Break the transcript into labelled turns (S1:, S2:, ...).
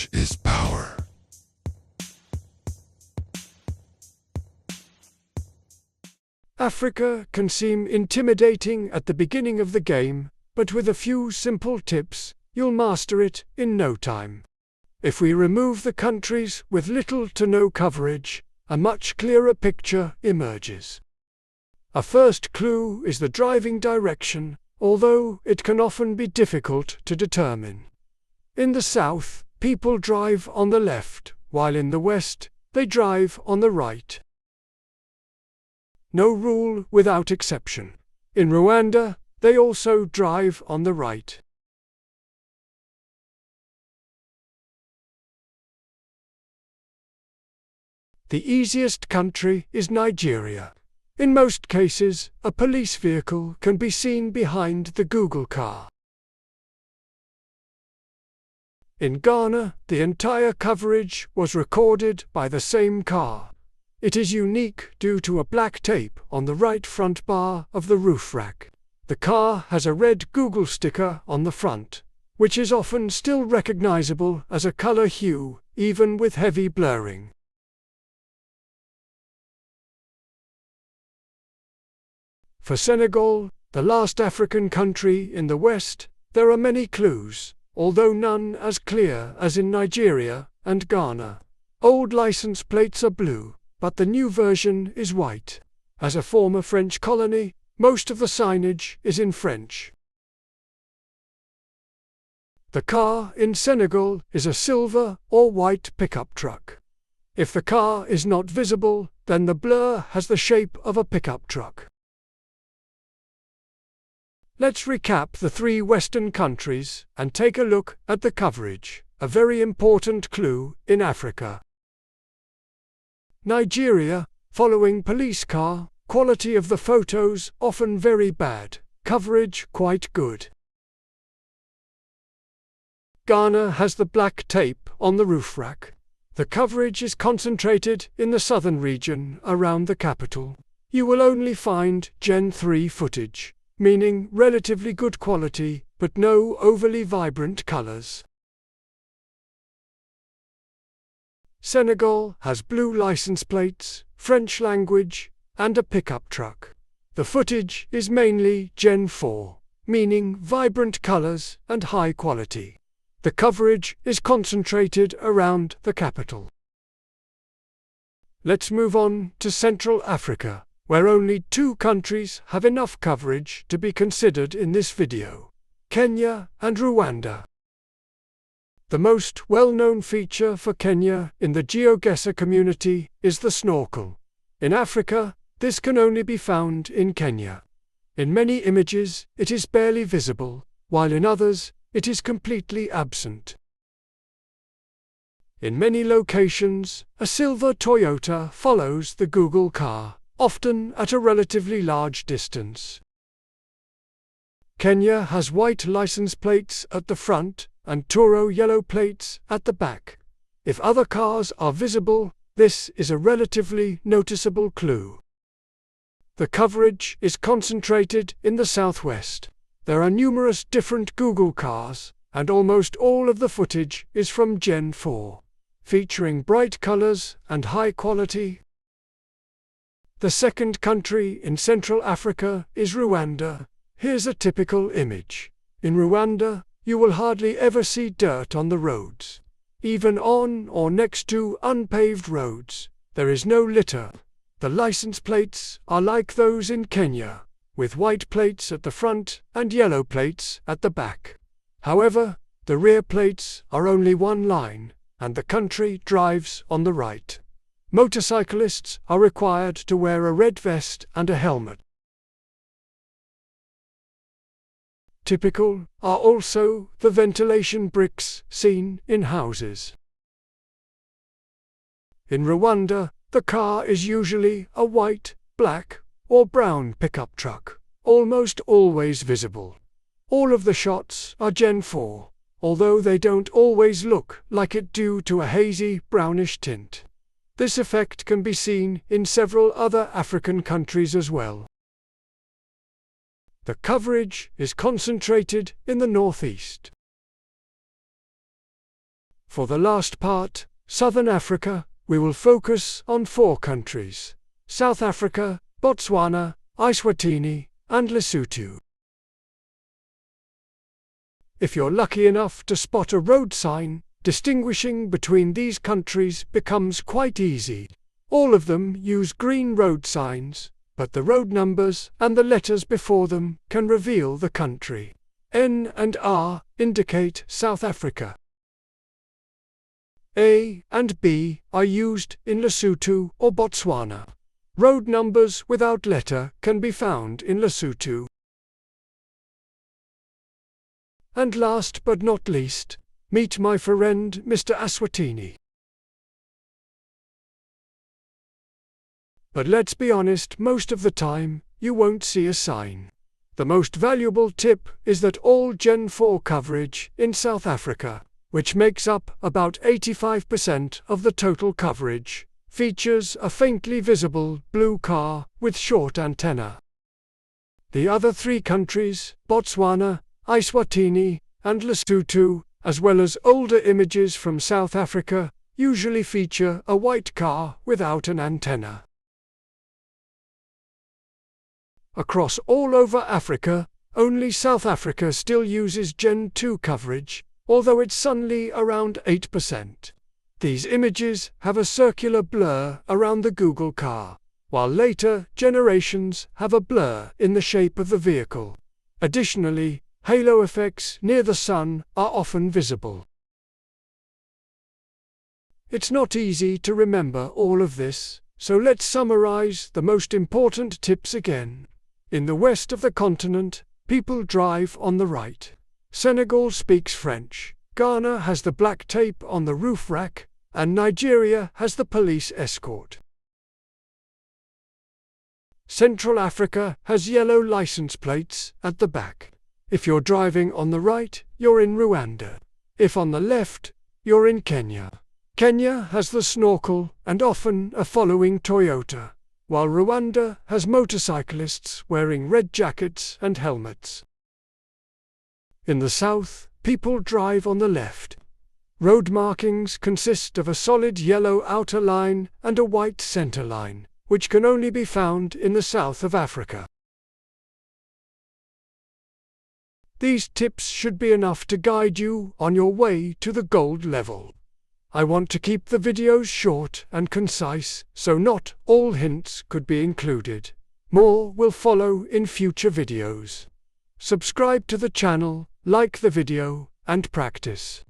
S1: Knowledge is power.
S2: Africa can seem intimidating at the beginning of the game, but with a few simple tips, you'll master it in no time. If we remove the countries with little to no coverage, a much clearer picture emerges. A first clue is the driving direction, although it can often be difficult to determine. In the south, people drive on the left, while in the west, they drive on the right. No rule without exception. In Rwanda, they also drive on the right. The easiest country is Nigeria. In most cases, a police vehicle can be seen behind the Google car. In Ghana, the entire coverage was recorded by the same car. It is unique due to a black tape on the right front bar of the roof rack. The car has a red Google sticker on the front, which is often still recognizable as a color hue, even with heavy blurring. For Senegal, the last African country in the West, there are many clues, although none as clear as in Nigeria and Ghana. Old license plates are blue, but the new version is white. As a former French colony, most of the signage is in French. The car in Senegal is a silver or white pickup truck. If the car is not visible, then the blur has the shape of a pickup truck. Let's recap the three Western countries and take a look at the coverage, a very important clue in Africa. Nigeria, following police car, quality of the photos often very bad, coverage quite good. Ghana has the black tape on the roof rack. The coverage is concentrated in the southern region around the capital. You will only find Gen 3 footage, meaning relatively good quality, but no overly vibrant colors. Senegal has blue license plates, French language, and a pickup truck. The footage is mainly Gen 4, meaning vibrant colors and high quality. The coverage is concentrated around the capital. Let's move on to Central Africa, where only two countries have enough coverage to be considered in this video: Kenya and Rwanda. The most well-known feature for Kenya in the GeoGuessr community is the snorkel. In Africa, this can only be found in Kenya. In many images, it is barely visible, while in others, it is completely absent. In many locations, a silver Toyota follows the Google car, often at a relatively large distance. Kenya has white license plates at the front and Toro yellow plates at the back. If other cars are visible, this is a relatively noticeable clue. The coverage is concentrated in the southwest. There are numerous different Google cars, and almost all of the footage is from Gen 4, featuring bright colors and high quality. The second country in Central Africa is Rwanda. Here's a typical image. In Rwanda, you will hardly ever see dirt on the roads. Even on or next to unpaved roads, there is no litter. The license plates are like those in Kenya, with white plates at the front and yellow plates at the back. However, the rear plates are only one line, and the country drives on the right. Motorcyclists are required to wear a red vest and a helmet. Typical are also the ventilation bricks seen in houses. In Rwanda, the car is usually a white, black, or brown pickup truck, almost always visible. All of the shots are Gen 4, although they don't always look like it due to a hazy brownish tint. This effect can be seen in several other African countries as well. The coverage is concentrated in the northeast. For the last part, Southern Africa, we will focus on 4 countries: South Africa, Botswana, Eswatini, and Lesotho. If you're lucky enough to spot a road sign, distinguishing between these countries becomes quite easy. All of them use green road signs, but the road numbers and the letters before them can reveal the country. N and R indicate South Africa. A and B are used in Lesotho or Botswana. Road numbers without letter can be found in Lesotho. And last but not least, meet my friend Mr. Eswatini. But let's be honest, most of the time, you won't see a sign. The most valuable tip is that all Gen 4 coverage in South Africa, which makes up about 85% of the total coverage, features a faintly visible blue car with short antenna. The other 3 countries, Botswana, Eswatini, and Lesotho, as well as older images from South Africa, usually feature a white car without an antenna. Across all over Africa, only South Africa still uses Gen 2 coverage, although it's only around 8%. These images have a circular blur around the Google car, while later generations have a blur in the shape of the vehicle. Additionally, halo effects near the sun are often visible. It's not easy to remember all of this, so let's summarize the most important tips again. In the west of the continent, people drive on the right. Senegal speaks French, Ghana has the black tape on the roof rack, and Nigeria has the police escort. Central Africa has yellow license plates at the back. If you're driving on the right, you're in Rwanda. If on the left, you're in Kenya. Kenya has the snorkel and often a following Toyota, while Rwanda has motorcyclists wearing red jackets and helmets. In the south, people drive on the left. Road markings consist of a solid yellow outer line and a white center line, which can only be found in the south of Africa. These tips should be enough to guide you on your way to the gold level. I want to keep the videos short and concise, so not all hints could be included. More will follow in future videos. Subscribe to the channel, like the video, and practice.